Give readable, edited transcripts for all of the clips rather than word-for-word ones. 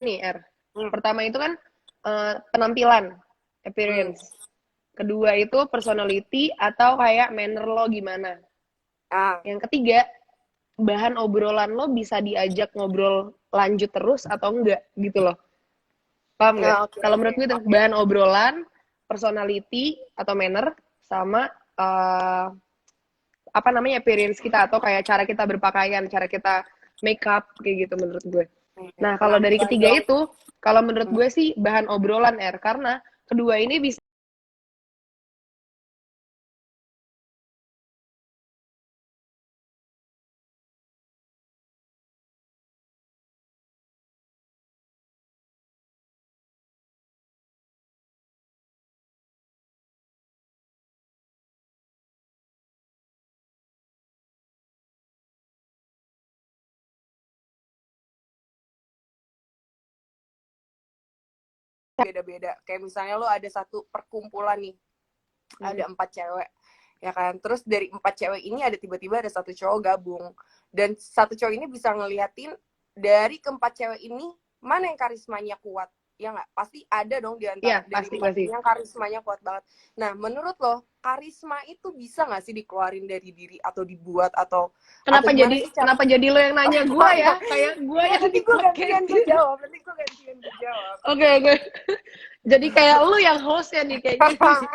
nih, R. Hmm. Pertama itu kan penampilan, Hmm. appearance. Kedua itu personality atau kayak manner lo gimana. Ah. Yang ketiga, bahan obrolan lo bisa diajak ngobrol lanjut terus atau enggak gitu loh. Paham nggak? Oke, Kalau oke, menurut gue itu oke. bahan obrolan, personality atau manner, sama apa namanya appearance kita atau kayak cara kita berpakaian, cara kita make up kayak gitu menurut gue. Nah, kalau dari Penampilan ketiga dong. itu, kalau menurut Hmm. gue sih bahan obrolan karena kedua ini bisa Beda-beda. Kayak misalnya lo ada satu perkumpulan nih, ada 4 cewek, ya kan? Terus dari 4 cewek ini ada tiba-tiba ada satu cowok gabung, dan satu cowok ini bisa ngeliatin dari keempat cewek ini mana yang karismanya kuat, ya nggak? Pasti ada dong di antara ya dari pasti 4 pasti. ini yang karismanya kuat banget. Nah, menurut lo karisma itu bisa nggak sih dikeluarin dari diri atau dibuat atau gimana sih cara? Kenapa jadi lo yang nanya gue ya? Kayak gue Iya, yang nanti di gue podcast. gantian gue jawab, nanti gue gantian gue jawab. Oke, oke. Jadi kayak lu yang hostnya nih kayaknya nih.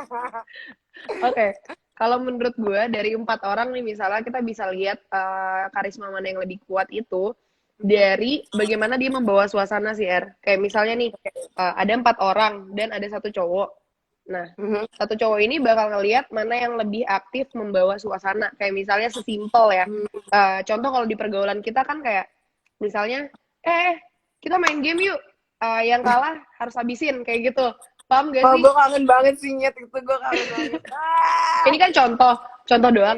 Oke. Kalau menurut gue dari 4 orang nih misalnya kita bisa lihat karisma mana yang lebih kuat itu dari bagaimana dia membawa suasana sih Kayak misalnya nih ada 4 orang dan ada satu cowok. Nah, satu cowok ini bakal ngelihat mana yang lebih aktif membawa suasana. Kayak misalnya sesimpel ya. Contoh kalau di pergaulan kita kan kayak misalnya, kita main game yuk. Yang kalah harus habisin kayak gitu. Paham gak Oh, sih? gue kangen banget sih Nyet, itu gue kangen banget. Ini kan contoh, contoh doang.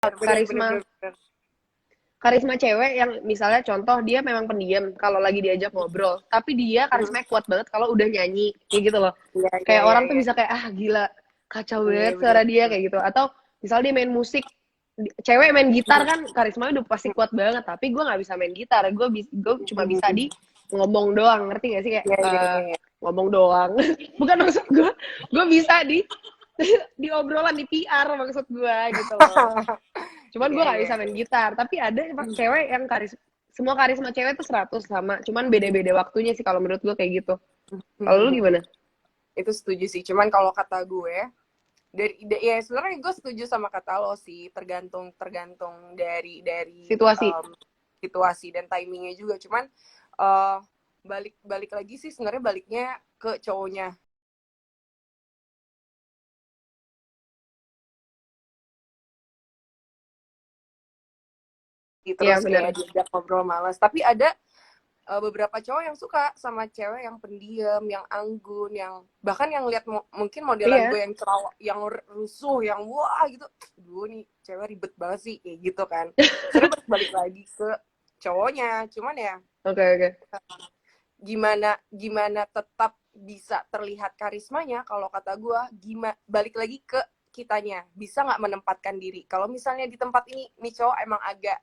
Bener, bener, Karisma bener, bener. karisma cewek yang misalnya contoh dia memang pendiam kalau lagi diajak ngobrol, tapi dia karismanya kuat banget kalau udah nyanyi kayak gitu loh. Iya, iya, Kayak iya, orang tuh iya. bisa kayak gila, kacau banget Iya, bener, suara dia bener. kayak gitu. Atau misalnya dia main musik, cewek main gitar kan karismanya udah pasti kuat banget, tapi gue nggak bisa main gitar, gue cuma bisa di ngomong doang, ngerti gak sih kayak Iya, iya, iya, iya. ngomong doang. Bukan maksud gue bisa di obrolan di PR maksud gue gitu loh. Cuman Iya, gue gak iya. bisa main gitar. Tapi ada emang cewek yang semua karisma cewek tuh 100 sama. Cuman beda-beda waktunya sih kalau menurut gue kayak gitu. Kalau lu gimana? Itu setuju sih. Cuman kalau kata gue, ya sebenarnya gue setuju sama kata lo sih, tergantung tergantung dari Situasi. situasi dan timingnya juga. Cuman uh, balik balik lagi sih sebenarnya baliknya ke cowoknya Iya terus kayak benar. diajak ngobrol malas. Tapi ada beberapa cowok yang suka sama cewek yang pendiam, yang anggun, yang bahkan yang lihat mungkin modelan gue Iya. yang cerawak, yang rusuh, yang wah gitu. Gue nih cewek ribet banget sih kayak gitu kan. Sebenarnya balik lagi ke cowoknya. Cuman ya Oke, oke. gimana gimana tetap bisa terlihat karismanya, kalau kata gue gimana balik lagi ke kitanya bisa nggak menempatkan diri. Kalau misalnya di tempat ini nih cowok emang agak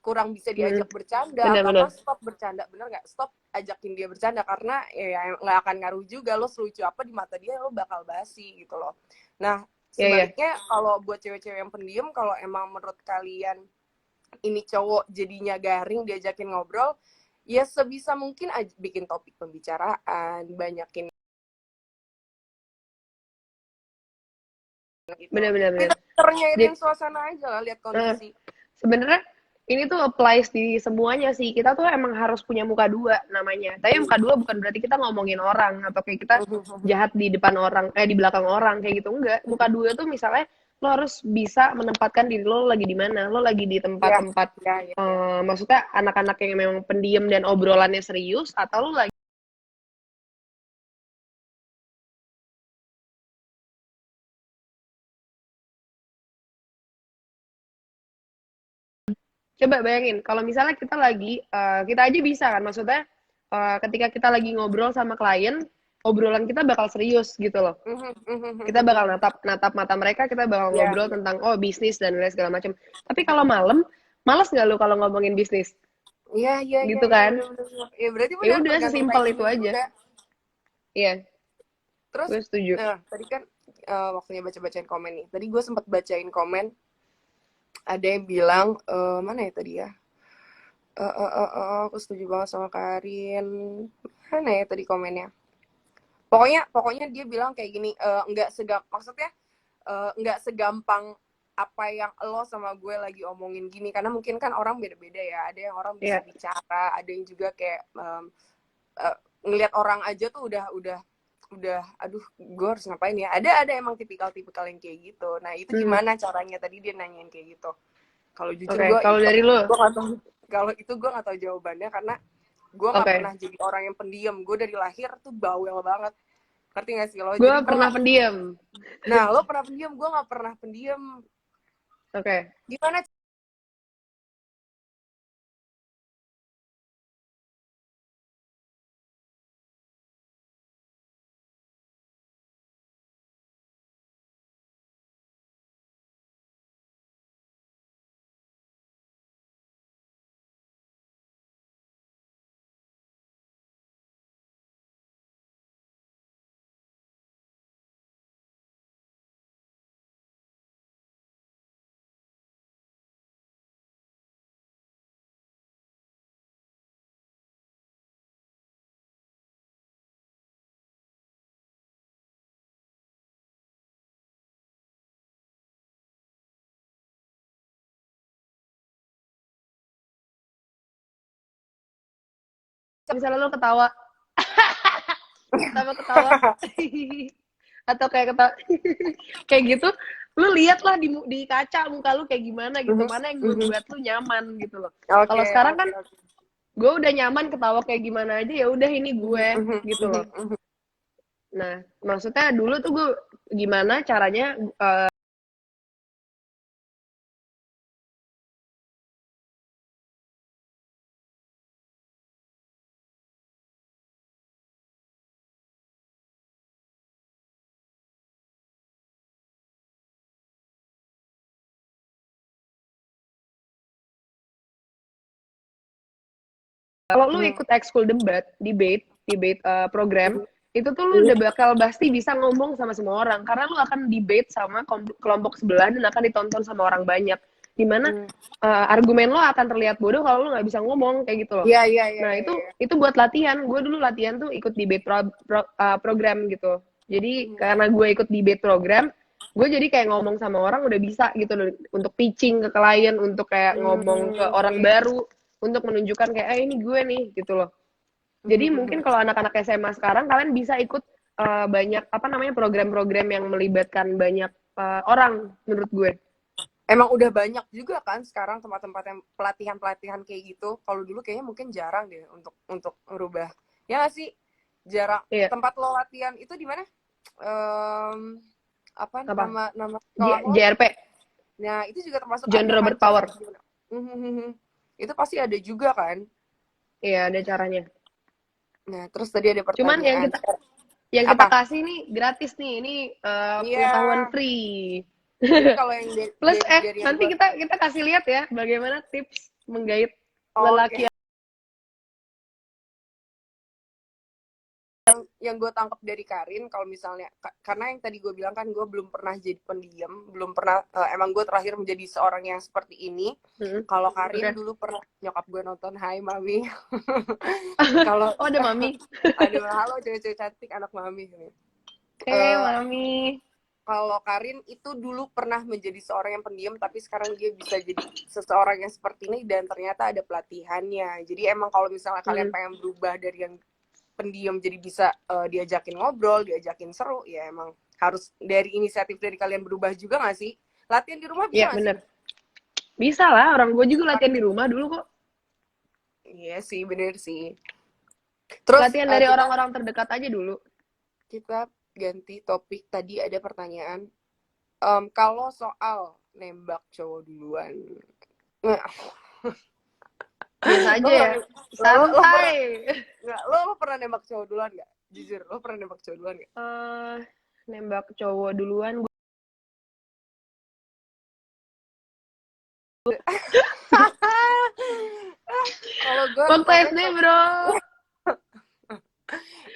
kurang bisa diajak bercanda, apa Benar-benar. stop bercanda, bener nggak, stop ajakin dia bercanda, karena ya nggak akan ngaruh juga, lo selucu apa di mata dia lo bakal basi gitu loh. Nah Iya, iya. sebaliknya kalau buat cewek-cewek yang pendiam, kalau emang menurut kalian ini cowok jadinya garing diajakin ngobrol, ya sebisa mungkin bikin topik pembicaraan, banyakin gitu. Benar-benar benar. Pinter-nyairin Jadi, suasana aja lah, lihat kondisi. sebenarnya ini tuh applies di semuanya sih. Kita tuh emang harus punya muka dua namanya. Tapi muka dua bukan berarti kita ngomongin orang atau kayak kita jahat di depan orang, di belakang orang kayak gitu enggak. Muka dua tuh misalnya lo harus bisa menempatkan diri lo lagi di mana. Lo lagi di Ya, tempat-tempat ya, ya, ya. maksudnya anak-anak yang memang pendiam dan obrolannya serius, atau lo lagi coba bayangin kalau misalnya kita lagi kita aja bisa kan, maksudnya ketika kita lagi ngobrol sama klien, obrolan kita bakal serius gitu loh. Kita bakal natap natap mata mereka, kita bakal Ya, ngobrol tentang oh bisnis dan lain segala macam. Tapi kalau malam, males nggak lu kalau ngomongin bisnis? iya, iya, iya, Gitu ya, kan? benar-benar. Ya berarti Ya benar udah tergantung sesimpel itu timing aja. juga. Iya, Terus, gue setuju. tadi kan waktunya baca-bacain komen nih. Tadi gue sempat bacain komen, ada yang bilang, mana ya tadi ya? Aku setuju banget sama Karin. Mana ya tadi komennya? Pokoknya dia bilang kayak gini, maksudnya nggak segampang apa yang lo sama gue lagi omongin gini, karena mungkin kan orang beda-beda ya. Ada yang orang bisa Iya. bicara, ada yang juga kayak ngelihat orang aja tuh udah aduh gue harus ngapain ya, ada emang tipikal yang kayak gitu. Nah itu gimana caranya, tadi dia nanyain kayak gitu. Kalau jujur Oke, gue kalau dari lu, nggak tahu, kalau itu gue nggak tahu jawabannya, karena gue nggak oke, pernah jadi orang yang pendiam. Gue dari lahir tuh bawel banget, ngerti gak sih lo? gue Jadi gue pernah nggak, pendiam. nah lo pernah pendiam, gue nggak pernah pendiam. Oke, Gimana? misalnya lu ketawa, ketawa-ketawa, atau kayak ketawa, kayak gitu, lu lihatlah di kaca muka lu kayak gimana gitu, mana yang buat lu nyaman gitu loh. Kalau Oke, sekarang oke, kan oke. gue udah nyaman ketawa kayak gimana aja, ya udah ini gue gitu loh. Nah, maksudnya dulu tuh gue gimana caranya kalau lu ikut ekskul debate program, itu tuh lu udah bakal pasti bisa ngomong sama semua orang karena lu akan debate sama kelompok sebelah dan akan ditonton sama orang banyak. Dimana argumen lo akan terlihat bodoh kalau lo nggak bisa ngomong kayak gitu loh. Iya, iya, iya, Nah iya, itu iya. itu buat latihan. Gue dulu latihan tuh ikut debate program gitu. Jadi karena gue ikut debate program, gue jadi kayak ngomong sama orang udah bisa gitu loh, untuk pitching ke klien, untuk kayak ngomong ke orang Iya. baru, untuk menunjukkan kayak ini gue nih gitu loh. Jadi mungkin kalau anak-anak SMA sekarang kalian bisa ikut banyak apa namanya program-program yang melibatkan banyak orang menurut gue. Emang udah banyak juga kan sekarang tempat-tempat yang pelatihan-pelatihan kayak gitu. Kalau dulu kayaknya mungkin jarang deh untuk merubah. Ya nggak sih? Jarang. Iya. Tempat lo latihan itu di mana? Apa Apa? nama sekolah lo? JRP, Nah, itu juga termasuk John ada kan Robert cara. Power. Itu pasti ada juga kan? Iya, ada caranya. Nah, terus tadi ada Cuman pertanyaan. yang kita Apa? kasih nih gratis nih. Ini Iya. pengetahuan free. Jadi kalau yang Plus dari yang nanti gue, kita kasih lihat ya bagaimana tips menggait oke, lelaki. yang gue tangkap dari Karin, kalau misalnya karena yang tadi gue bilang kan gue belum pernah jadi pendiam, belum pernah, emang gue terakhir menjadi seorang yang seperti ini. Kalau Karin dulu pernah, nyokap gue nonton, hai mami. Kalau Oh, ada mami. ada halo cewek-cewek cantik anak mami. Mami. Kalau Karin itu dulu pernah menjadi seorang yang pendiam, tapi sekarang dia bisa jadi seseorang yang seperti ini, dan ternyata ada pelatihannya. Jadi emang kalau misalnya kalian pengen berubah dari yang pendiam jadi bisa diajakin ngobrol, diajakin seru, ya emang harus dari inisiatif dari kalian berubah juga nggak sih? Latihan di rumah bisa Iya, nggak sih? bener. Bisa lah, orang gue juga latihan di rumah dulu kok. Iya sih, bener sih. Terus Latihan dari kita orang-orang terdekat aja dulu. ganti topik. Tadi ada pertanyaan. Kalau soal nembak cowok duluan, nah, Biasa lo aja pernah ya. lo pernah Santai. nggak lo pernah nembak cowok duluan nggak? Jujur, lo pernah nembak cowok duluan nggak? Nembak cowok duluan. Kalau gue Waktu SD, bro.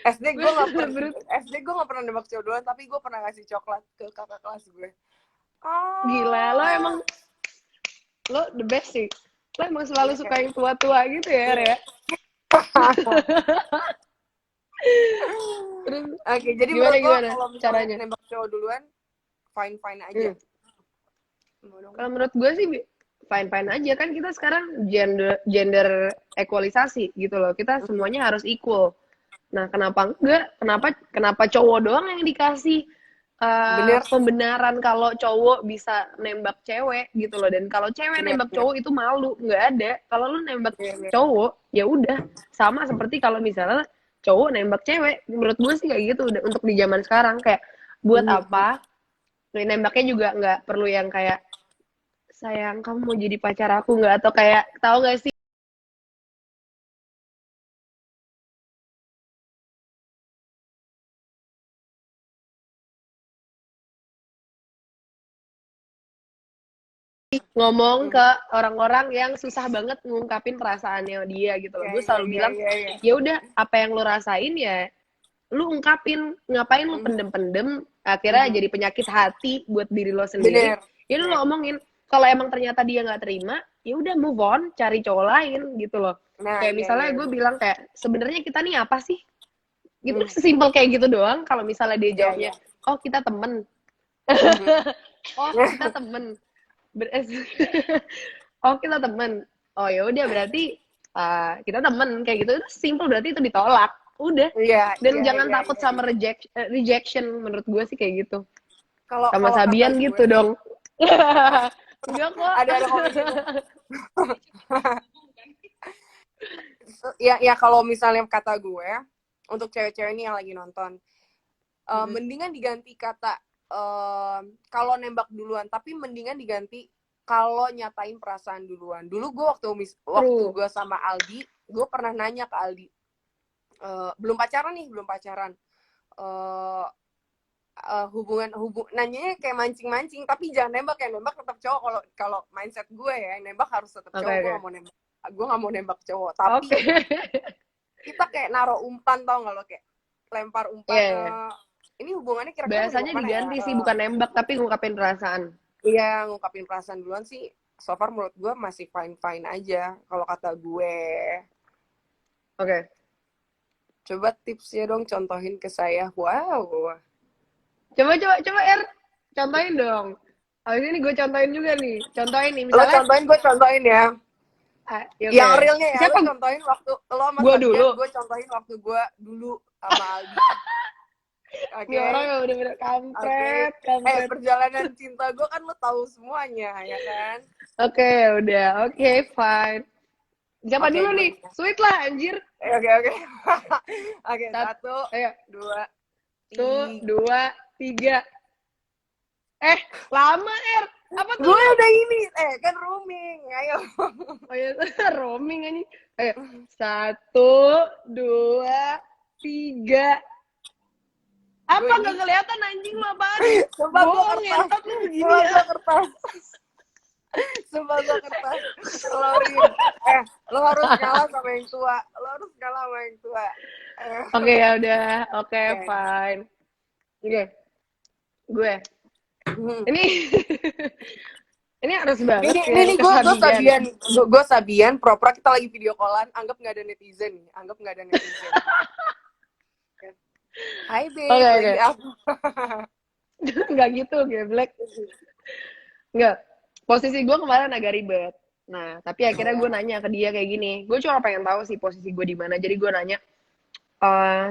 SD gue nggak pernah Bener. SD gue nggak pernah nembak cowok duluan, tapi gue pernah ngasih coklat ke kakak kelas gue. Gila, lo the best sih. Lo emang selalu Iya, suka kayak yang tua-tua gitu ya, iya. Rea? Terus Oke, jadi gimana menurut lo gimana kalau misalnya caranya? nembak cowok duluan, fine fine aja. Mau dong. Kalau menurut gue sih fine fine aja, kan kita sekarang gender equalisasi gitu loh, kita semuanya harus equal. Nah, kenapa enggak, kenapa cowok doang yang dikasih Bener sih, pembenaran kalau cowok bisa nembak cewek gitu loh, dan kalau cewek bener nembak bener. cowok itu malu, nggak ada. Kalau lu nembak Bener, bener. cowok ya udah, sama seperti kalau misalnya cowok nembak cewek. Menurut gue sih kayak gitu udah, untuk di zaman sekarang kayak buat apa. Nembaknya juga nggak perlu yang kayak sayang kamu mau jadi pacar aku nggak, atau kayak tahu nggak sih ngomong ke orang-orang yang susah banget ngungkapin perasaannya dia gitu loh. Iya Gue iya selalu iya bilang iya iya. ya udah, apa yang lo rasain ya lu ungkapin, ngapain lu pendem-pendem akhirnya jadi penyakit hati buat diri lo sendiri. Bener Ya lu bener. lo omongin, kalau emang ternyata dia nggak terima ya udah move on, cari cowok lain gitu loh. Nah Kayak iya misalnya iya gue bener. bilang kayak sebenarnya kita nih apa sih gitu, sesimpel kayak gitu doang. Kalau misalnya dia Iya iya. jawabnya oh kita temen, oh kita temen, oh kita temen, oh ya udah berarti kita temen, kayak gitu itu simple, berarti itu ditolak udah. Iya Dan iya jangan iya takut iya. sama rejection, menurut gue sih kayak gitu. Kalau Sama kalau kata Sabian gue, gitu dong. Enggak kok. ada komen gitu. Ya kalau misalnya kata gue, untuk cewek-cewek ini yang lagi nonton, mendingan diganti kata kalau nembak duluan, tapi mendingan diganti kalau nyatain perasaan duluan. Dulu gue waktu True. gue sama Aldi, gue pernah nanya ke Aldi, belum pacaran, nanyanya kayak mancing-mancing, tapi jangan nembak, ya nembak tetap cowok. Kalau mindset gue ya, nembak harus tetap Oke, cowok. oke. Gue nggak mau nembak cowok, tapi Oke. kita kayak naruh umpan, tau nggak lo, kayak lempar umpan. Iya, iya. Ini hubungannya kira-kira mau Bahasanya dibawa mana ya? diganti sih, bukan nembak tapi ngungkapin perasaan. Iya, ngungkapin perasaan duluan sih. So far menurut gue masih fine-fine aja kalau kata gue. Oke. Coba tipsnya dong, contohin ke saya. Wow. Coba Er, contohin dong. Habis ini gue contohin juga nih. Contohin nih, Lo misalnya contohin, gue contohin ya. ya Yang oke. realnya ya, lo Siapa? contohin waktu lo sama Gue Sabian, dulu. gue contohin waktu gue dulu sama Aldi. Ini orang Oke. yang bener-bener Oke. kampret. Perjalanan cinta gue kan lo tahu semuanya, ya kan? Oke, udah. Oke, fine. Siapa Oke, dulu nih? gimana? Sweet lah, anjir. Oke. Oke, satu, Ayo. dua, 1, tiga. 2, 3. Lama, Er. Apa tuh? Gue udah ini, kan rooming. Ayo. Oh ya, roaming aja. Ayo. 1, 2, 3. Apa Gue nggak ini, kelihatan anjing lu apaan? sumpah gue Bohong ya, kertas. ntar lu begini Sumpah ya. gue kertas. Sumpah gue kertas. Lo Rin, lo harus kalah sama yang tua. Lo harus kalah sama yang tua. Oke, ya udah. Oke, Oke. fine. Oke. Gue. Hmm. Ini harus banget Ini ya kesabian. gue Sabian, pura-pura kita lagi video callan, anggap nggak ada netizen nih, anggap nggak ada netizen. Hai babe, Oke, lagi oke. apa? Nggak gitu, geblek. Nggak. Posisi gue kemarin agak ribet. Nah, tapi akhirnya gue nanya ke dia kayak gini. Gue cuma pengen tahu sih posisi gue di mana. Jadi gue nanya,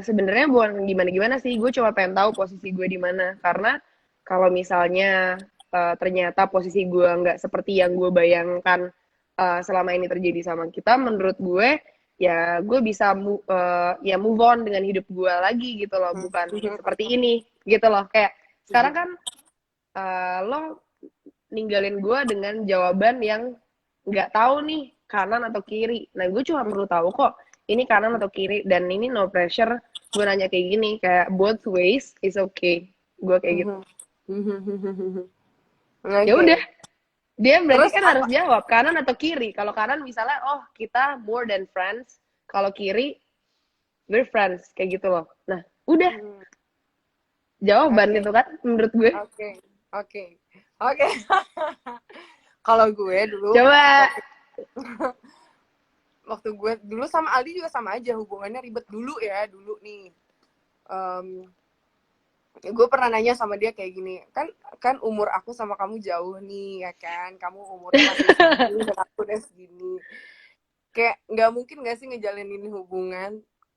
sebenarnya bukan gimana-gimana sih. Gue cuma pengen tahu posisi gue di mana. Karena kalau misalnya ternyata posisi gue nggak seperti yang gue bayangkan selama ini terjadi sama kita, menurut gue ya gue bisa ya move on dengan hidup gue lagi gitu loh, bukan seperti ini gitu loh. Kayak sekarang kan lo ninggalin gue dengan jawaban yang nggak tahu nih kanan atau kiri. Nah gue cuma perlu tahu kok ini kanan atau kiri, dan ini no pressure. Gue nanya kayak gini, kayak both ways is okay. Gue kayak gitu. Ya Oke. udah, dia berarti Terus kan harus apa? jawab kanan atau kiri. Kalau kanan misalnya, oh kita more than friends. Kalau kiri, we're friends. Kayak gitu loh. Nah, udah. Jawaban Oke, itu kan menurut gue. oke, oke, oke. Kalau gue dulu Coba. waktu waktu gue dulu sama Aldi juga sama aja, hubungannya ribet dulu ya, dulu nih. Em, gue pernah nanya sama dia kayak gini, kan kan umur aku sama kamu jauh nih ya kan, kamu umurnya masih segini dan aku udah segini, kayak nggak mungkin nggak sih ngejalanin hubungan.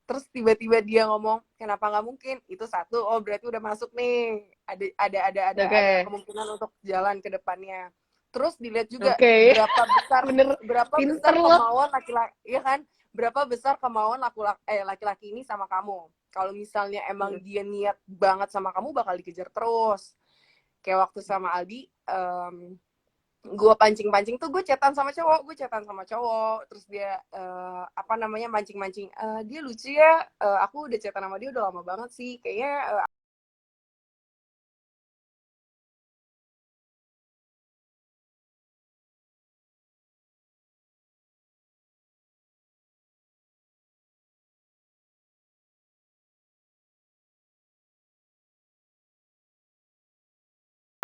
Terus tiba-tiba dia ngomong kenapa nggak mungkin, itu satu, oh berarti udah masuk nih, ada Oke. kemungkinan untuk jalan ke depannya. Terus dilihat juga Oke. berapa besar Bener. berapa Pinter besar loh. kemauan laki-laki, ya kan, berapa besar kemauan laki-laki ini sama kamu. Kalau misalnya emang dia niat banget sama kamu, bakal dikejar terus. Kayak waktu sama Aldi, gue pancing-pancing tuh, gue chatan sama cowok, terus dia apa namanya, mancing-mancing, dia lucu ya, aku udah chatan sama dia udah lama banget sih, kayaknya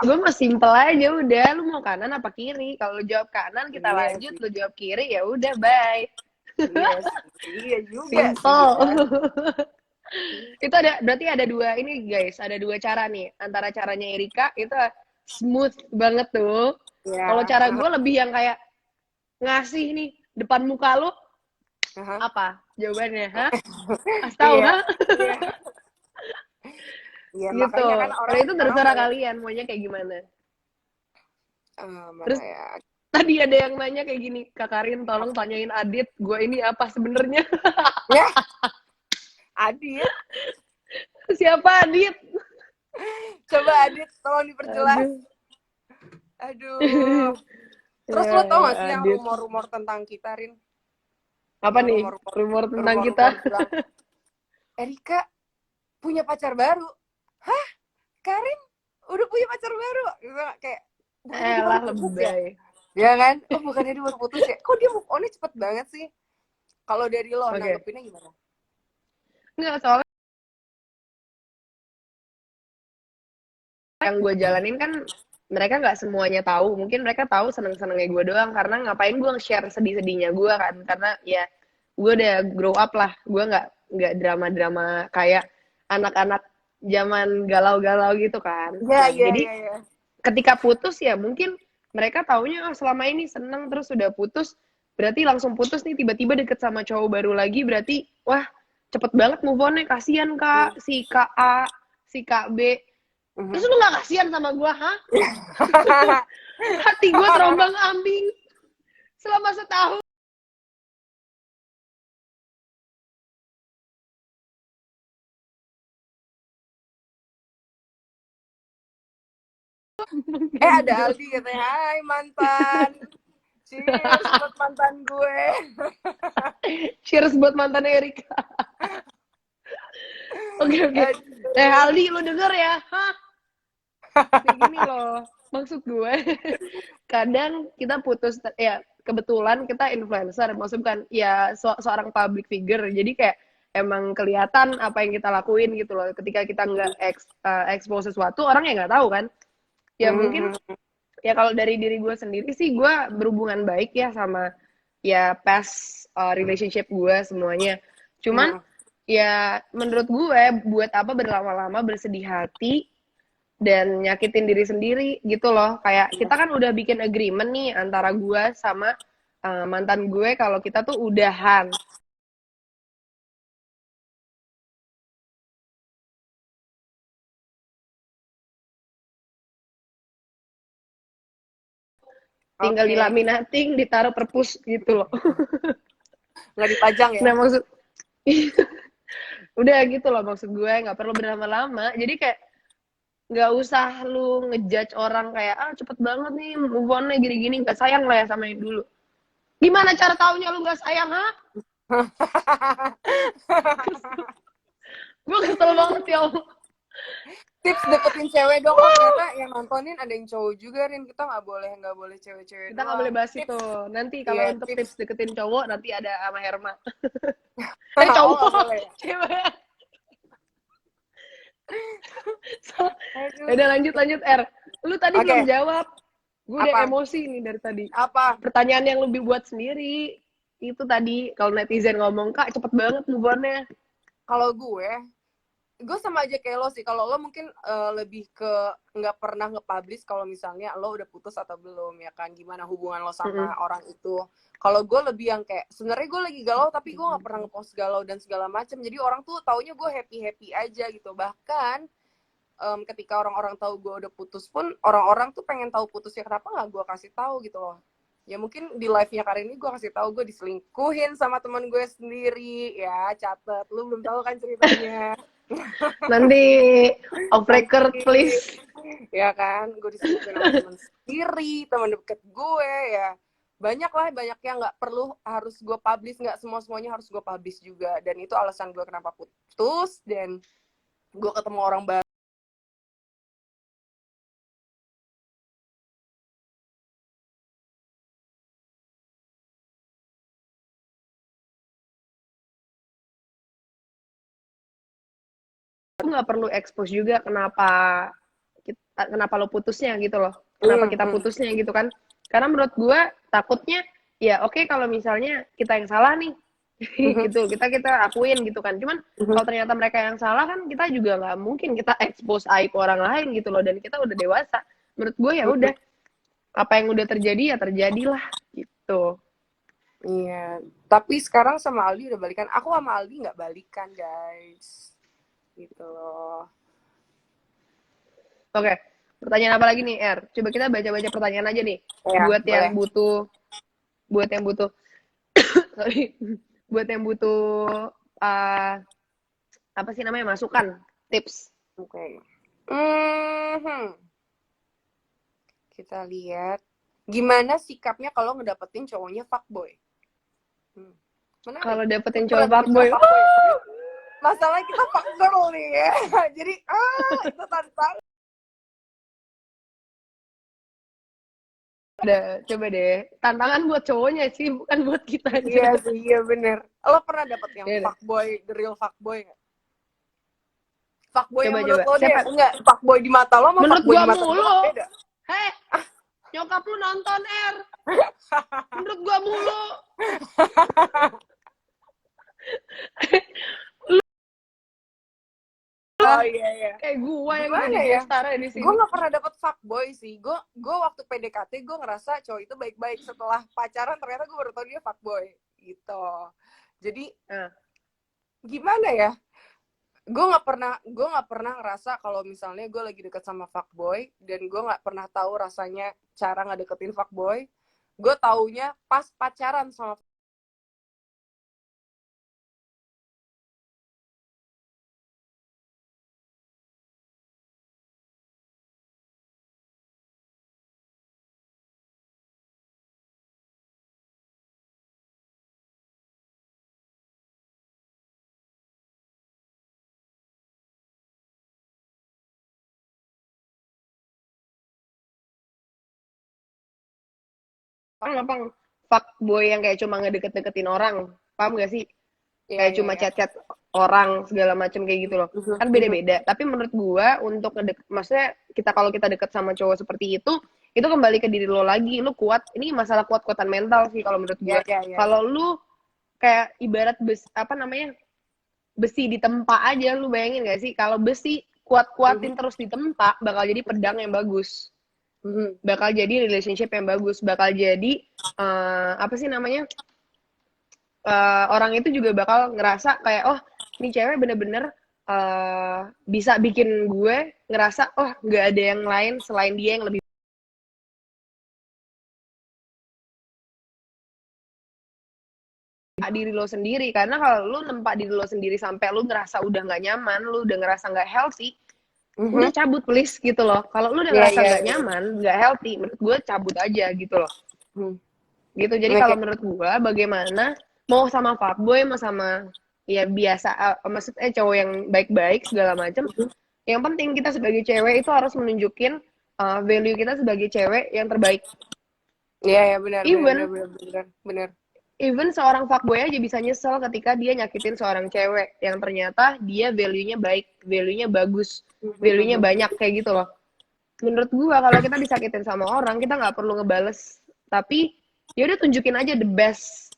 Gue mah simple aja udah, lu mau kanan apa kiri? Kalau lu jawab kanan kita iya lanjut, sih, lu jawab kiri ya udah bye. iya sih, iya juga sih Simple. ya. Itu ada, berarti ada dua ini guys, ada dua cara nih. Antara caranya Erika itu smooth banget tuh. Kalau Ya, cara gue lebih yang kayak ngasih nih depan muka lu, apa jawabannya? Hah? Kasih tahu, iya, hah? iya, iya, Gitu. makanya kan Kalau orang itu sekarang terserah banyak kalian maunya kayak gimana. mana Terus ya. tadi ada yang nanya kayak gini, Kak Karin tolong tanyain Adit, gue ini apa sebenarnya? Ya, Adit, Siapa Adit? coba Adit tolong diperjelas. Aduh. Aduh. Terus Ya, lo tau ya gak sih yang Adit. rumor-rumor tentang kita, Rin? Apa Yang nih? rumor-rumor Rumor tentang kita? rumor-rumor bilang Erika punya pacar baru. Hah? Karin udah punya pacar baru? Gitu, kayak bukannya dia baru Elah putus ya? lebay. Ya kan? Oh, bukannya dia baru putus ya? Kok dia move on-nya cepet banget sih? Kalau dari lo Oke. Okay. nanggepinnya gimana? Nggak, soalnya yang gue jalanin kan mereka nggak semuanya tahu. Mungkin mereka tahu seneng-senengnya gue doang, karena ngapain gue share sedih-sedihnya gue kan. Karena ya gue udah grow up lah. Gue nggak drama-drama kayak anak-anak zaman galau-galau gitu kan. Iya, Nah, iya, jadi iya, iya. ketika putus ya mungkin mereka taunya oh, selama ini seneng terus sudah putus, berarti langsung putus nih, tiba-tiba deket sama cowok baru lagi, berarti wah cepet banget move on-nya, kasihan kak si kak A, si kak B. Terus lu gak kasihan sama gue, hah? Hati gue terombang ambing selama setahun. Ada Aldi katanya, hai mantan. Cheers buat mantan gue. Cheers buat mantan Erika. Oke, oke. Aldi lu denger ya, hah? Kayak gini loh, maksud gue kadang kita putus ya, kebetulan kita influencer, maksudnya kan ya seorang public figure, jadi kayak emang kelihatan apa yang kita lakuin gitu loh. Ketika kita nggak expose sesuatu, orang ya nggak tahu kan. Ya mungkin ya kalau dari diri gue sendiri sih, gue berhubungan baik ya sama ya past relationship gue semuanya. Cuman ya menurut gue buat apa berlama-lama bersedih hati dan nyakitin diri sendiri gitu loh. Kayak kita kan udah bikin agreement nih antara gue sama mantan gue kalau kita tuh udahan. tinggal Oke. dilaminating, ditaruh perpus gitu loh. Nggak dipajang ya? Nah maksud udah gitu loh maksud gue, nggak perlu berlama-lama. Jadi kayak nggak usah lu ngejudge orang kayak cepet banget nih move on-nya gini-gini, nggak sayang lah ya sama yang dulu. Gimana cara taunya lu nggak sayang, ha? Gue kesel banget ya Allah. Tips deketin cewek dong. Oh, ternyata yang nontonin ada yang cowok juga, Rin. Kita nggak boleh cewek-cewek Kita nggak doang. boleh bahas Tips. itu. Nanti Iya, kalau untuk tips. tips deketin cowok nanti ada sama Herma. Oh, nggak Cowok, boleh ya? cewek. Aduh. Udah lanjut R. Lu tadi Oke. belum jawab. Gue udah Apa? emosi nih dari tadi. Apa? Pertanyaan yang lebih buat sendiri. Itu tadi kalau netizen ngomong, Kak cepet banget move on-nya. Kalau gue sama aja kayak lo sih. Kalau lo mungkin lebih ke nggak pernah nge-publish kalau misalnya lo udah putus atau belum, ya kan? Gimana hubungan lo sama orang itu. Kalau gue lebih yang kayak, sebenarnya gue lagi galau tapi gue nggak pernah nge-post galau dan segala macem. Jadi orang tuh taunya gue happy-happy aja gitu. Bahkan ketika orang-orang tahu gue udah putus pun, orang-orang tuh pengen tahu putusnya kenapa nggak gue kasih tahu gitu loh. Ya mungkin di live-nya kali ini gue kasih tahu gue diselingkuhin sama teman gue sendiri. Ya, catet. Lu belum tahu kan ceritanya. Nanti off record please. Ya kan, gue diselingkuhin sama teman sendiri, teman deket gue ya. Banyak yang nggak perlu harus gue publish, nggak semuanya harus gue publish juga. Dan itu alasan gue kenapa putus, dan gue ketemu orang baru. Aku nggak perlu expose juga kenapa lo putusnya gitu loh. Kenapa kita putusnya gitu kan. Karena menurut gue takutnya ya oke, kalau misalnya kita yang salah nih gitu, kita akuin gitu kan. Cuman kalau ternyata mereka yang salah kan, kita juga nggak mungkin kita expose aib orang lain gitu loh, dan kita udah dewasa. Menurut gue ya udah, apa yang udah terjadi ya terjadilah gitu. Iya, tapi sekarang sama Aldi udah balikan. Aku sama Aldi nggak balikan, guys. Gitu loh. Oke, pertanyaan apa lagi nih, R? Coba kita baca-baca pertanyaan aja nih. Ya, buat boleh. yang butuh sorry, buat yang butuh apa sih namanya, masukan, tips. Oke. Kita lihat gimana sikapnya kalau ngedapetin cowoknya fuckboy. Kalau dapetin cowok fuckboy, masalahnya kita fuckgirl nih ya. Jadi itu tantangan. Coba deh, tantangan buat cowoknya sih, bukan buat kita aja. Iya sih, iya bener. Lo pernah dapet yang Iya, fuckboy, the real fuckboy nggak? Fuckboy coba, yang menurut lo deh, siapa? enggak, fuckboy di mata lo sama Menurut fuckboy gua di mata mulu. lo beda. Hei, nyokap lu nonton, R. Menurut gua mulu. Oh iya. Kayak gua yang Gimana jadi ya? gestara di sini. Gue gak pernah dapet fuckboy sih. Gue waktu PDKT gue ngerasa cowok itu baik-baik. Setelah pacaran ternyata gue baru tau dia fuckboy gitu. Jadi gimana ya? Gue nggak pernah ngerasa kalau misalnya gue lagi deket sama fuckboy, dan gue nggak pernah tahu rasanya cara ngedeketin fuckboy. Gue taunya pas pacaran sama Pang, fuckboy yang kayak cuma ngedeket-deketin orang, paham gak sih? Kayak cuma chat-chat orang segala macam kayak gitu loh. Kan beda-beda. Tapi menurut gua untuk maksudnya kalau kita deket sama cowok seperti itu kembali ke diri lo lagi. Lu kuat. Ini masalah kuat-kuatan mental sih kalau menurut gua. Kalau lu kayak ibarat besi ditempa aja, lu bayangin gak sih kalau besi kuat-kuatin terus ditempa, bakal jadi pedang yang bagus. Bakal jadi relationship yang bagus, bakal jadi apa sih namanya, orang itu juga bakal ngerasa kayak, oh ini cewek bener-bener bisa bikin gue ngerasa, oh nggak ada yang lain selain dia yang lebih diri lo sendiri. Karena kalau lu nempa diri lo sendiri sampai lu ngerasa udah nggak nyaman, lu udah ngerasa nggak healthy, udah cabut please gitu loh. Kalau lu udah ngerasa nggak nyaman, nggak healthy, menurut gue cabut aja gitu loh. Gitu. Jadi kalau menurut gue, bagaimana mau sama fuckboy, mau sama ya biasa, maksudnya cowok yang baik-baik segala macam, yang penting kita sebagai cewek itu harus menunjukin value kita sebagai cewek yang terbaik. Iya, benar, benar. Even seorang fuckboy aja bisa nyesel ketika dia nyakitin seorang cewek yang ternyata dia value-nya baik, value-nya bagus, value-nya banyak kayak gitu loh. Menurut gua kalau kita disakitin sama orang, kita nggak perlu ngebales, tapi ya udah tunjukin aja the best.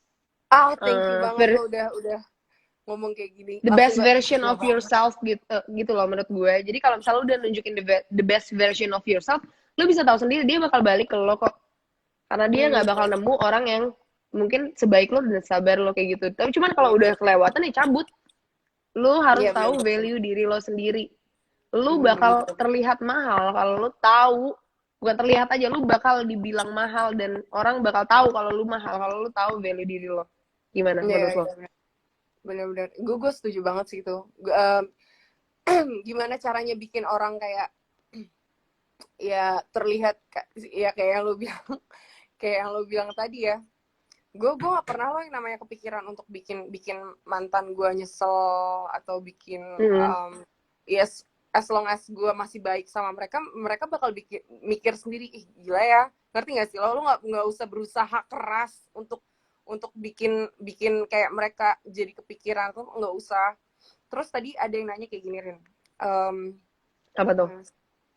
Thank you banget lo udah ngomong kayak gini. The best version of yourself gitu loh menurut gue. Jadi kalau misalnya lu udah nunjukin the best version of yourself, lu bisa tahu sendiri dia bakal balik ke lo kok. Karena dia nggak bakal nemu orang yang mungkin sebaik lo dan sabar lo kayak gitu. Tapi cuman kalau udah kelewatan ya cabut. Lu harus tahu value diri lo sendiri. Lu bakal terlihat mahal kalau lu tahu, bukan terlihat aja, lu bakal dibilang mahal dan orang bakal tahu kalau lu mahal kalau lu tahu value diri lo. Gimana menurut lo? Bener-bener, gue setuju banget sih itu. Gimana caranya bikin orang kayak ya terlihat ya kayak yang lu bilang kayak yang lu bilang tadi ya. Gue gak pernah lo yang namanya kepikiran untuk bikin mantan gue nyesel atau bikin yes, as long as gue masih baik sama mereka bakal mikir sendiri, ih gila ya, ngerti gak sih lo nggak usah berusaha keras untuk bikin kayak mereka jadi kepikiran tuh, nggak usah. Terus tadi ada yang nanya kayak gini, Rin. Apa tuh?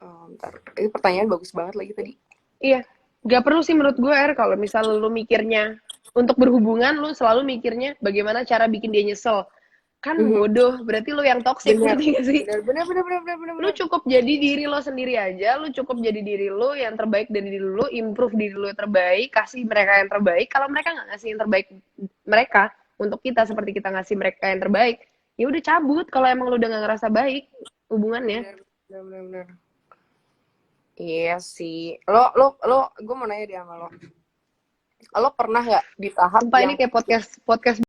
Bentar. Ini pertanyaan bagus banget lagi tadi. Iya, gak perlu sih menurut gue, kalau misal lu mikirnya untuk berhubungan, lu selalu mikirnya bagaimana cara bikin dia nyesel. Kan bodoh, berarti lu yang toxic, ngerti gak sih? Bener. Lu cukup jadi diri lo sendiri aja, lu cukup jadi diri lu yang terbaik dari diri lu, improve diri lu yang terbaik, kasih mereka yang terbaik. Kalau mereka nggak ngasih yang terbaik mereka untuk kita seperti kita ngasih mereka yang terbaik, ya udah cabut kalau emang lu udah nggak ngerasa baik hubungannya. Bener. Iya sih. Lo gue mau nanya deh sama lo. Lo pernah nggak di tahap Sumpah ini kayak podcast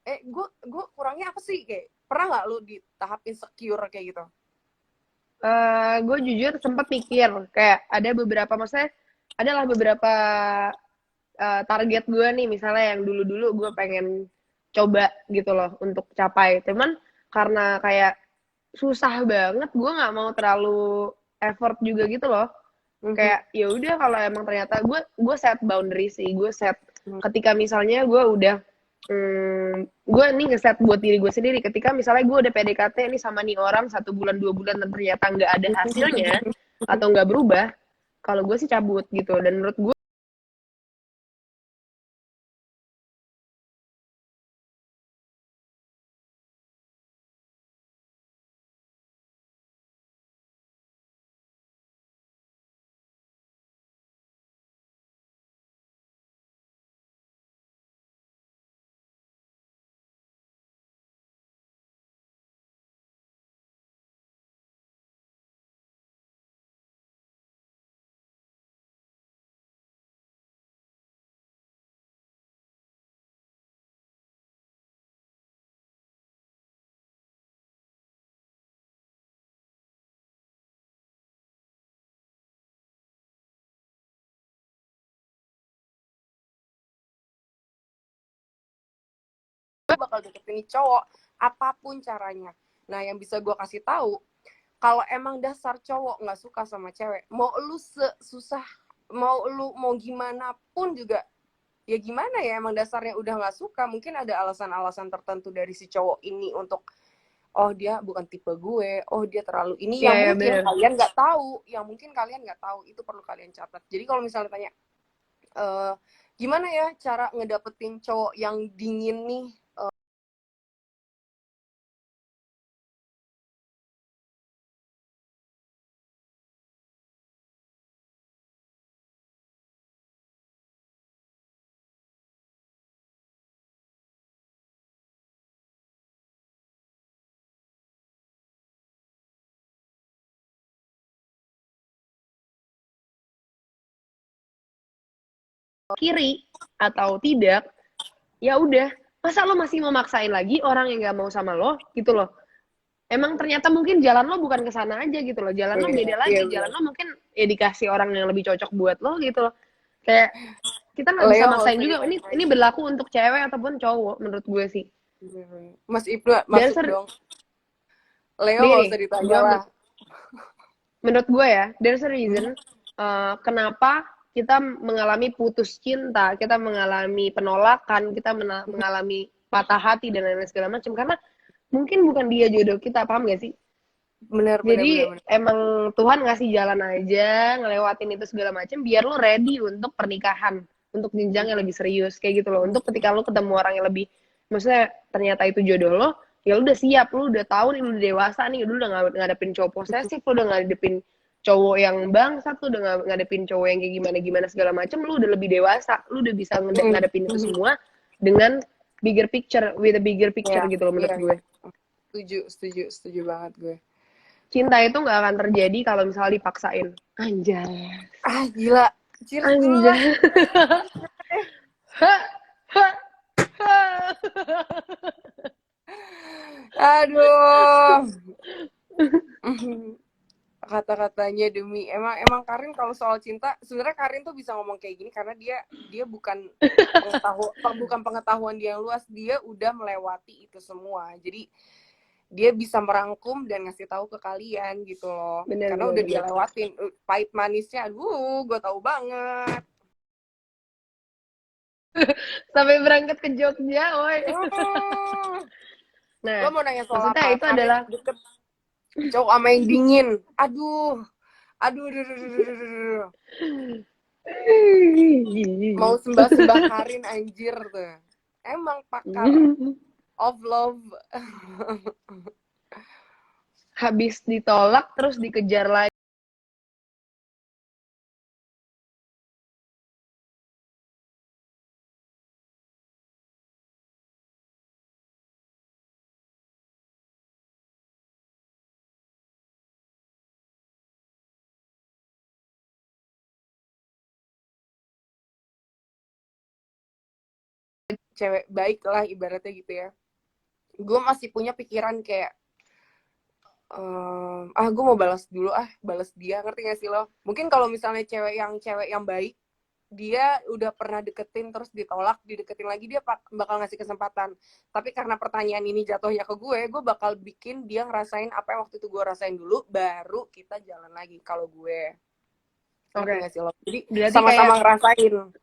gue kurangnya apa sih, kayak pernah nggak lo di tahap insecure kayak gitu? Gue jujur sempet mikir kayak ada beberapa, maksudnya adalah beberapa target gue nih, misalnya yang dulu gue pengen coba gitu loh untuk capai, cuman karena kayak susah banget, gue nggak mau terlalu effort juga gitu loh. Kayak ya udah, kalau emang ternyata gue set boundary sih, gue set ketika misalnya gue udah gue nih ngeset buat diri gue sendiri, ketika misalnya gue udah PDKT nih sama nih orang 1 bulan 2 bulan dan ternyata nggak ada hasilnya atau nggak berubah, kalau gue sih cabut gitu. Dan menurut gue Gue bakal deketin nih cowok apapun caranya. Nah, yang bisa gue kasih tahu, kalau emang dasar cowok nggak suka sama cewek, mau lu susah, mau gimana pun juga, ya gimana ya, emang dasarnya udah nggak suka. Mungkin ada alasan-alasan tertentu dari si cowok ini untuk, oh dia bukan tipe gue, oh dia terlalu ini, yang mungkin kalian nggak tahu, itu perlu kalian catat. Jadi kalau misalnya tanya, gimana ya cara ngedapetin cowok yang dingin nih, kiri atau tidak, ya udah. Masa lo masih memaksain lagi orang yang nggak mau sama lo gitu loh. Emang ternyata mungkin jalan lo bukan ke sana aja gitu loh. Jalan lo beda lagi. Jalan lo mungkin ya dikasih orang yang lebih cocok buat lo gitu loh. Kayak kita nggak bisa maksain juga. Ini berlaku untuk cewek ataupun cowok menurut gue sih. Mas Ibnu masuk dong. Leo nggak usah ditanya lah. Menurut gue ya, there's a reason kenapa kita mengalami putus cinta, kita mengalami penolakan, kita mengalami patah hati dan lain-lain segala macam. Karena mungkin bukan dia jodoh kita, paham gak sih? Jadi emang Tuhan ngasih jalan aja, ngelewatin itu segala macam, biar lo ready untuk pernikahan, untuk jenjang yang lebih serius, kayak gitu loh. Untuk ketika lo ketemu orang yang lebih, maksudnya ternyata itu jodoh lo, ya lo udah siap, lo udah tahu nih, lo udah dewasa nih, lo udah ngadepin cowok posesif, lo udah ngadepin cowok yang bangsat, lo udah ngadepin cowok yang kayak gimana segala macam, lo udah lebih dewasa, lo udah bisa ngadepin itu semua dengan bigger picture, with a bigger picture gitu loh menurut gue. Setuju banget gue. Cinta itu nggak akan terjadi kalau misalnya dipaksain. Anjay. Gila. Anjay. Aduh. Kata-katanya demi emang Karin kalau soal cinta sebenarnya Karin tuh bisa ngomong kayak gini karena dia bukan pengetahuan dia yang luas, dia udah melewati itu semua, jadi dia bisa merangkum dan ngasih tahu ke kalian gitu loh. Karena udah dia lewatin pahit manisnya, gue tahu banget. Sampai berangkat ke Jogja, woi. Nah, lo mau nanya soal apa? Itu adalah deket cowok sama yang dingin. Aduh. Mau sembah Karin anjir tuh. Emang pakar of love. Habis ditolak terus dikejar lagi. Cewek baik lah ibaratnya gitu ya. Gue masih punya pikiran kayak gue mau balas dia, ngerti gak sih lo? Mungkin kalau misalnya cewek yang baik, dia udah pernah deketin terus ditolak, dideketin lagi, dia bakal ngasih kesempatan. Tapi karena pertanyaan ini jatuhnya ke gue bakal bikin dia ngerasain apa yang waktu itu gue rasain dulu, baru kita jalan lagi kalau gue. Ngerti gak sih lo? Jadi sama-sama ngerasain.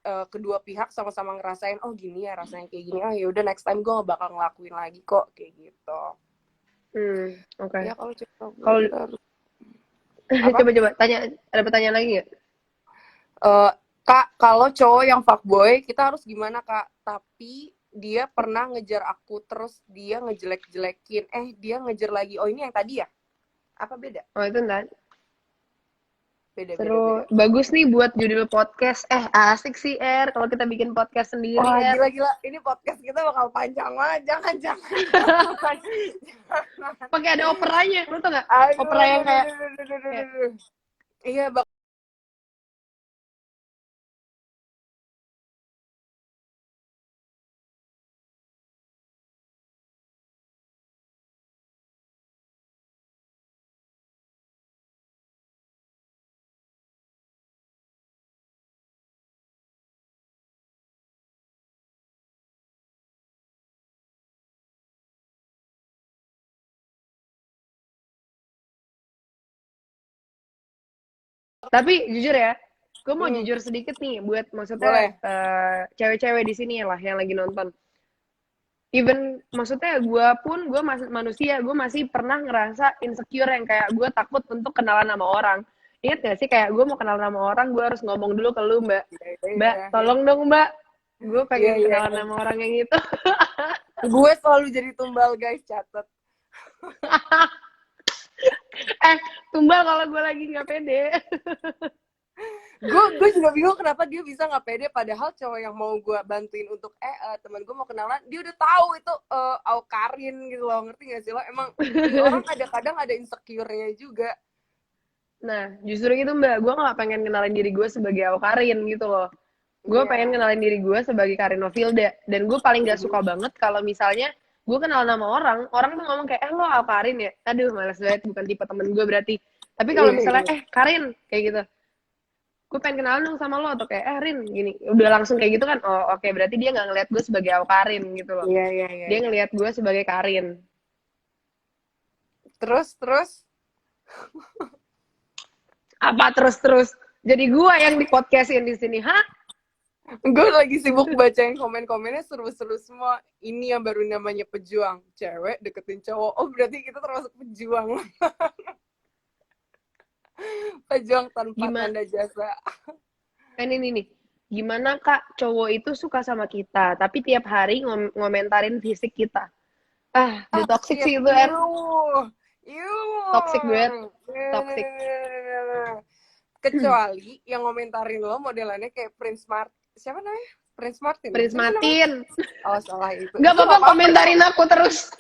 Kedua pihak sama-sama ngerasain, oh gini ya rasanya kayak gini, ya udah next time gue gak bakal ngelakuin lagi kok kayak gitu. Oke. Ya kalau coba tanya, ada pertanyaan lagi nggak? Kak, kalau cowok yang fuckboy kita harus gimana Kak? Tapi dia pernah ngejar aku terus dia ngejelek-jelekin, dia ngejar lagi, oh ini yang tadi ya? Apa beda? Oh itu enggak. Beda. Bagus nih buat judul podcast. Asik sih kalau kita bikin podcast sendiri. Wah, gila. Ini podcast kita bakal panjang banget. Jangan. Pakai ada operanya, lu tau nggak? Opera yang kayak. Iya, Tapi jujur ya, gue mau jujur sedikit nih buat maksudnya cewek-cewek di sini lah yang lagi nonton. Even maksudnya gue masih manusia, gue masih pernah ngerasa insecure yang kayak gue takut untuk kenalan sama orang. Ingat gak sih kayak gue mau kenalan sama orang, gue harus ngomong dulu ke lu Mbak. Mbak, tolong dong Mbak. Gue pengen kenalan sama orang yang itu. Gue selalu jadi tumbal guys, catat. Tumbal kalau gue lagi nggak pede. gue juga bingung kenapa dia bisa nggak pede, padahal cowok yang mau gue bantuin untuk teman gue mau kenalan, dia udah tahu itu Awkarin gitu loh, ngerti gak sih lo? Emang ini orang ada kadang ada insecure-nya juga. Nah, justru itu Mbak, gue gak pengen kenalin diri gue sebagai Awkarin gitu loh. Gue pengen Iya. kenalin diri gue sebagai Karinofilda. Dan gue paling gak suka banget kalau misalnya gue kenal nama orang, orang tuh ngomong kayak, lo Awkarin ya? Aduh, males banget, bukan tipe temen gue berarti. Tapi kalau misalnya, Karin, kayak gitu. Gue pengen kenalan dong sama lo, atau kayak, Rin, gini. Udah langsung kayak gitu kan, oh oke, berarti dia gak ngeliat gue sebagai Awkarin gitu loh. Iya, iya, iya. Dia ngeliat gue sebagai Karin. Terus Apa terus-terus? Jadi gue yang di podcastin di sini, hah? gue lagi sibuk bacain komen-komennya, seru-seru semua. Ini yang baru namanya pejuang, cewek deketin cowok. Oh berarti kita termasuk pejuang. Pejuang tanpa tanda jasa. Ini nih, gimana Kak cowok itu suka sama kita, tapi tiap hari ngomentarin fisik kita. The toxic sih itu, Toxic banget. Toxic. Kecuali yang ngomentarin lo modelannya kayak Prince Martin. Siapa namanya? Prince Martin. Prince Martin. Oh, salah itu. Gak apa-apa komentarin aku terus.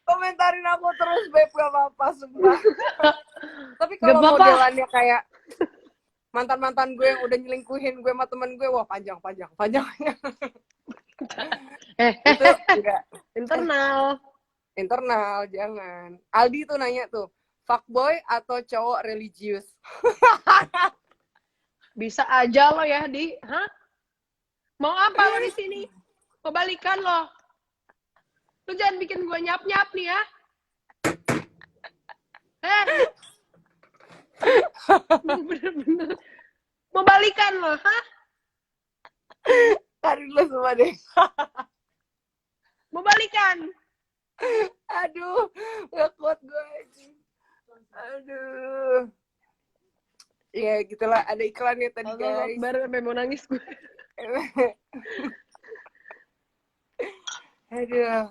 Komentarin aku terus, Beb. Gak apa-apa, sumpah. Tapi kalau modelannya kayak mantan-mantan gue yang udah nyelingkuhin gue sama temen gue, wah panjang. Itu enggak. Internal, jangan. Aldi tuh nanya tuh, fuckboy atau cowok religius? Bisa aja lo ya, Di. Hah? Mau apa lo di sini? Mau balikan lo? Lo jangan bikin gue nyap-nyap nih ya. Bener-bener. Mau balikan lo, hah? Tarik lo semua deh. Mau balikan? Aduh, gak kuat gue. Aduh. Ya gitulah, ada iklannya tadi guys. Baru sampai mau nangis gue. Aduh.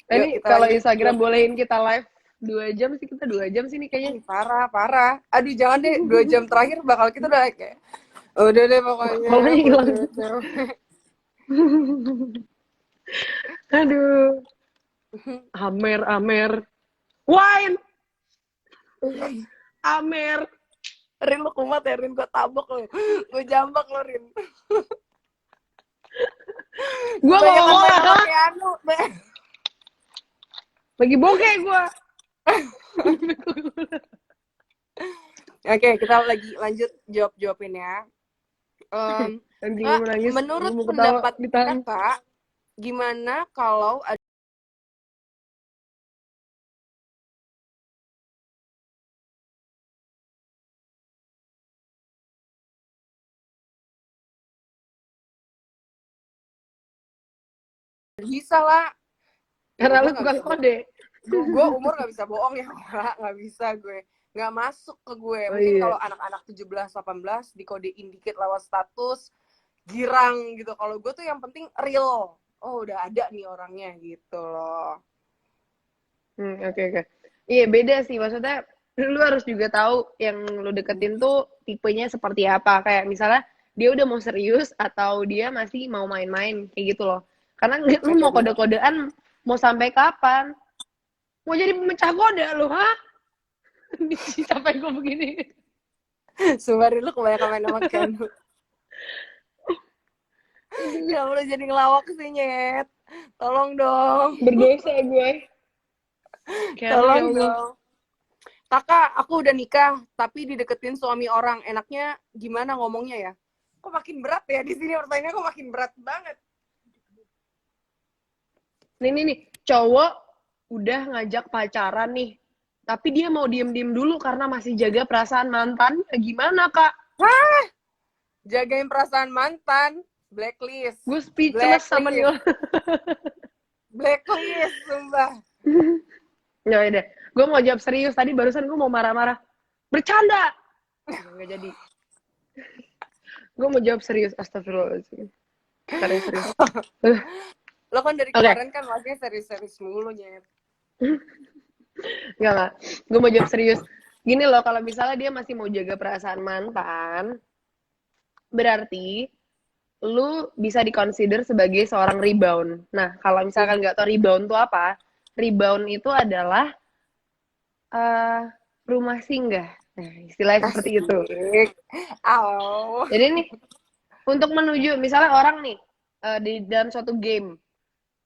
Ini kalau Instagram bolehin kita live 2 jam sih, kita 2 jam sih nih kayaknya. Parah. Aduh jangan deh, 2 jam terakhir bakal kita udah kayak udah deh pokoknya. Aduh. Amer. Wine. Amer. Rin lu kumat ya, Rin, gue tabok lo. Gue jambak lo, Rin. Gue ngomong anu. Lagi bokeh gue. Oke, kita lagi lanjut jawab-jawabin ya. Menurut pendapat Kakak, gimana kalau ada bisa lah. Karena lu bukan kode. Gue umur gak bisa bohong ya, gak bisa gue. Gak masuk ke gue. Mungkin kalau anak-anak 17-18 dikodein dikit lewat status, girang gitu. Kalau gue tuh yang penting real. Oh udah ada nih orangnya gitu loh. Oke. Iya beda sih, maksudnya lu harus juga tahu yang lu deketin tuh tipenya seperti apa. Kayak misalnya dia udah mau serius atau dia masih mau main-main kayak gitu loh. Karena lu mau kode-kodean mau sampai kapan? Mau jadi pemecah kode lu, hah? Sampai gue begini. Sumpah lu kebanyakan main sama Ken. Ya udah jadi ngelawak sih, Nyet. Tolong dong. Berdosa gue. Tolong dong. Kakak, aku udah nikah, tapi dideketin suami orang. Enaknya gimana ngomongnya ya? Kok makin berat ya di sini pertanyaannya, kok makin berat banget. Nih, cowok udah ngajak pacaran nih, tapi dia mau diem-diem dulu karena masih jaga perasaan mantan. Gimana, Kak? Hah? Jagain perasaan mantan? Blacklist. Gue speechless sama nih. Blacklist, sumpah. Ya udah, gue mau jawab serius. Tadi barusan gue mau marah-marah. Bercanda! Nggak jadi. Gue mau jawab serius. Astagfirullahaladzim. Serius. Lo kan dari kemarin kan masih serius-serius mulu, Nyet. Enggak. Gue mau jawab serius. gini loh, kalau misalnya dia masih mau jaga perasaan mantan, berarti lu bisa dikonsider sebagai seorang rebound. Nah, kalau misalkan nggak tahu rebound itu apa, rebound itu adalah uh, rumah singgah. Nah, istilahnya seperti itu. Asik. Oh. Jadi nih, untuk menuju, misalnya orang nih, di dalam suatu game,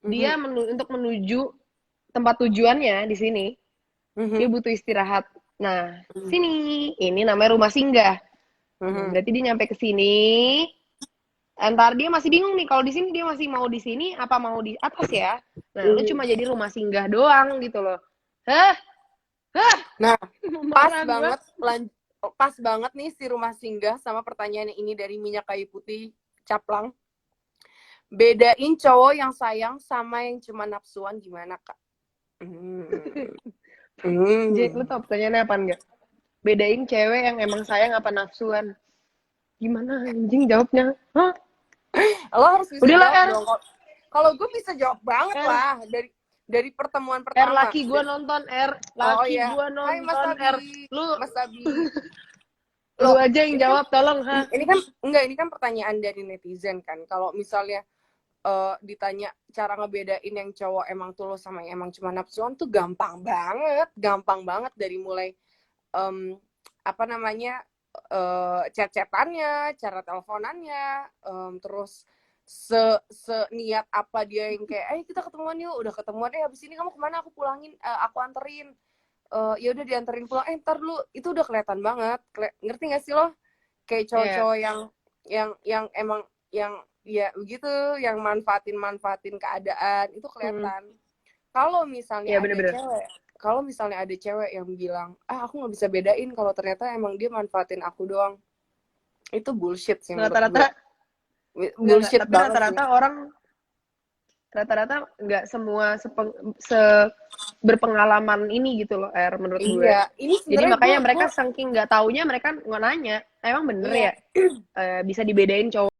dia untuk menuju tempat tujuannya di sini, dia butuh istirahat. Nah, sini, ini namanya rumah singgah. Nah, berarti dia nyampe ke sini, entar dia masih bingung nih, kalau di sini dia masih mau di sini apa mau di atas ya. Nah, lu cuma jadi rumah singgah doang gitu loh. Hah? Hah? Nah, pas Marah gua. banget pas banget nih si rumah singgah sama pertanyaan ini dari Minyak Kayu Putih Caplang. Bedain cowok yang sayang sama yang cuma nafsuan gimana, Kak? Lu tau pertanyaannya apa enggak? Bedain cewek yang emang sayang apa nafsuan. Gimana anjing jawabnya? Hah? Lo harus bisa Udahlah jawab R. dong. Kalau gue bisa jawab banget R. lah dari pertemuan R pertama. laki gue nonton R. Oh Laki ya, gue Hai Mas nonton R. Abi, Lu Mas Abi. lu Loh, aja yang jawab tolong ha. Ini kan pertanyaan dari netizen kan. Kalau misalnya ditanya cara ngebedain yang cowok emang tulus sama yang emang cuma nafsuan tuh gampang banget dari mulai apa namanya chat-chatannya, cara teleponannya, terus niat apa dia yang kayak, kita ketemuan yuk, udah ketemuan, abis ini kamu kemana, aku pulangin, aku anterin, ya udah dianterin pulang, ntar lu, itu udah kelihatan banget, ngerti gak sih lo? Kayak cowok-cowok yang emang yang ya begitu, yang manfaatin keadaan itu kelihatan. Kalau misalnya ada bener-bener. cewek yang bilang, aku nggak bisa bedain kalau ternyata emang dia manfaatin aku doang, itu bullshit sih menurut gue. Rata-rata Bullshit tapi banget sih. rata-rata nggak semua berpengalaman ini gitu loh R menurut gue. Iya, ini Jadi sebenarnya makanya gue mereka saking nggak taunya mereka nggak nanya. Emang bener iya. ya bisa dibedain cowok.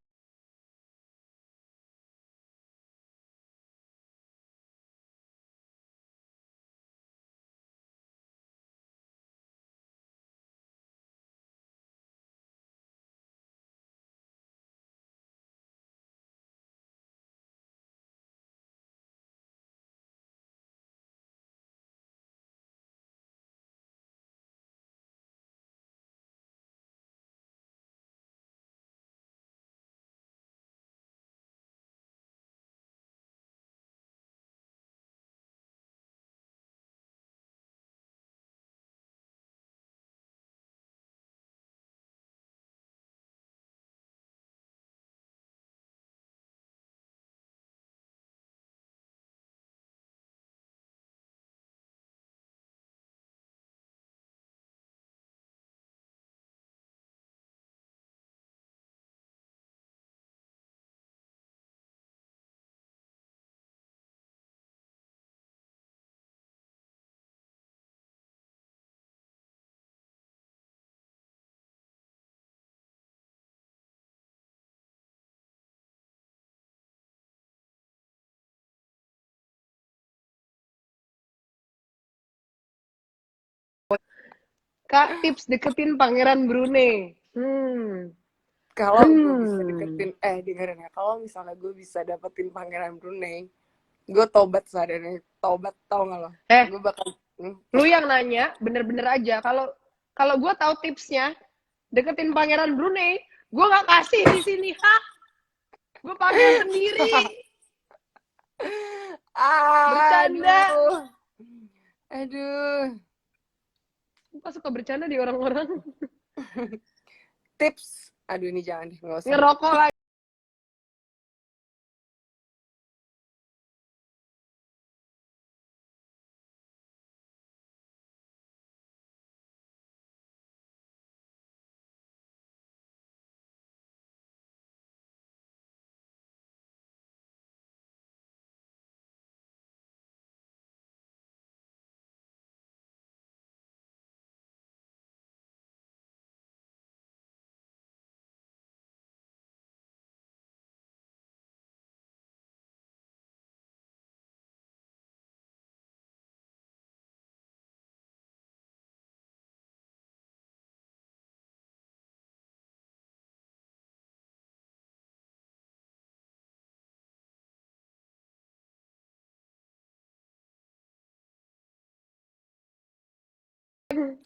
Kak, tips deketin Pangeran Brunei. Kalau gue bisa deketin, dengerin ya, kalau misalnya gue bisa dapetin Pangeran Brunei, gue tobat sadar, tobat, tau gak lo? Gue bakal Lu yang nanya bener-bener aja. Kalau gue tahu tipsnya deketin Pangeran Brunei, gue nggak kasih di sini. Hah? Gue panggil sendiri. Bercanda. Aduh. Gue suka bercanda di orang-orang. Tips. Aduh, ini jangan deh, nggak usah. Ngerokok lagi.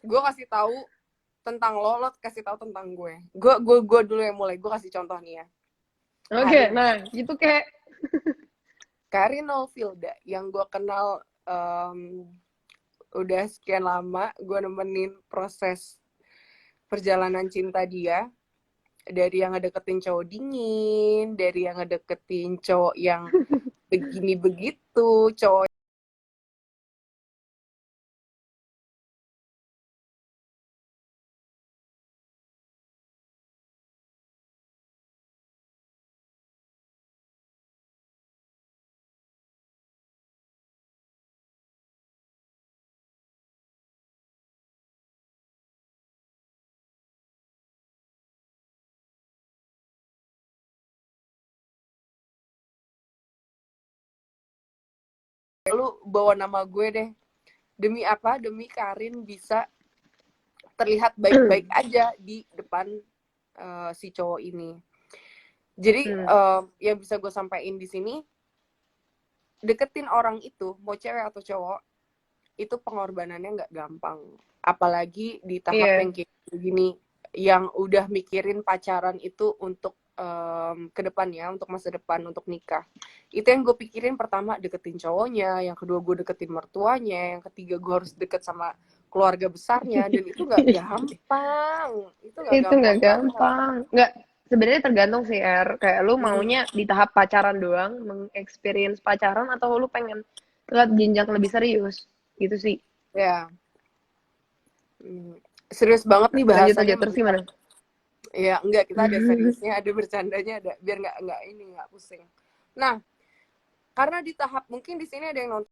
gue kasih tahu tentang lo kasih tahu tentang gue. Gue dulu yang mulai. Gue kasih contoh nih ya. Oke, Karin, nah gitu kayak Karin Nolfilda yang gue kenal udah sekian lama. Gue nemenin proses perjalanan cinta dia. Dari yang ngedeketin cowok dingin, dari yang ngedeketin cowok yang begini begitu, cowok lu bawa nama gue deh. Demi apa? Demi Karin bisa terlihat baik-baik aja di depan si cowok ini. Jadi yang bisa gue sampaikan di sini, deketin orang itu, mau cewek atau cowok, itu pengorbanannya nggak gampang. Apalagi di tahap yang kayak gini, yang udah mikirin pacaran itu untuk ke depannya, untuk masa depan, untuk nikah. Itu yang gue pikirin pertama, deketin cowoknya, yang kedua gue deketin mertuanya, yang ketiga gue harus deket sama keluarga besarnya, dan itu nggak gampang. Itu nggak itu nggak gampang banget. gampang. Nggak, sebenarnya tergantung sih, kayak lu Hmm, maunya di tahap pacaran doang, mengexperience pacaran, atau lu pengen lihat jenjang lebih serius, gitu sih. ya, serius banget nih Lanjut bahasanya aja, terus menurut. gimana? Ya, enggak, kita ada seriusnya, ada bercandanya, ada biar nggak pusing. Nah, karena di tahap mungkin di sini ada yang nonton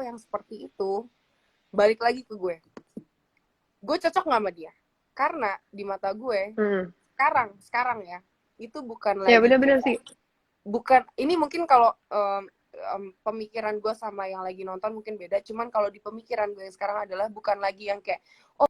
yang seperti itu, balik lagi ke gue cocok nggak sama dia? Karena di mata gue sekarang ya, itu bukan Ya lagi bener-bener kayak, sih. bukan, ini mungkin kalau pemikiran gue sama yang lagi nonton mungkin beda, cuman kalau di pemikiran gue yang sekarang adalah bukan lagi yang kayak, oh